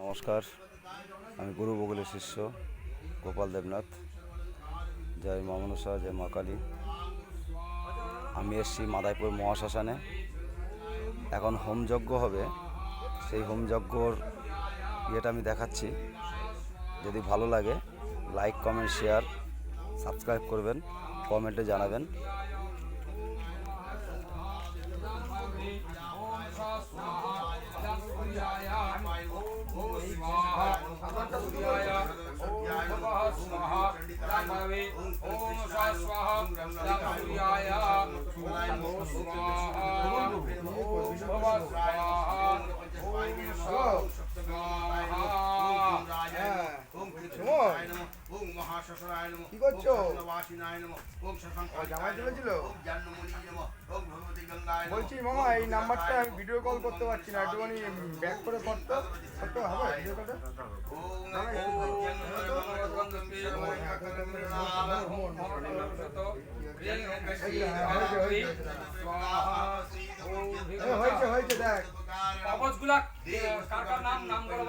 নমস্কার, আমি গুরু বকুলের শিষ্য গোপাল দেবনাথ। জয় মা মনসা, জয় মা কালী। আমি এসছি মাদাইপুর মহাশ্মশানে। এখন হোমযজ্ঞ হবে, সেই হোমযজ্ঞর ইয়েটা আমি দেখাচ্ছি। যদি ভালো লাগে লাইক, কমেন্ট, শেয়ার, সাবস্ক্রাইব করবেন, কমেন্টে জানাবেন। কি করছো? জামাই চলেছিল। বলছি মামা, এই নাম্বারটা আমি ভিডিও কল করতে পারছি না, একটুখানি ব্যাক করে করতে হবে ভিডিও কলটা। হয়েছে দেখ কাগজগুলা কার কার নাম নাম বলো।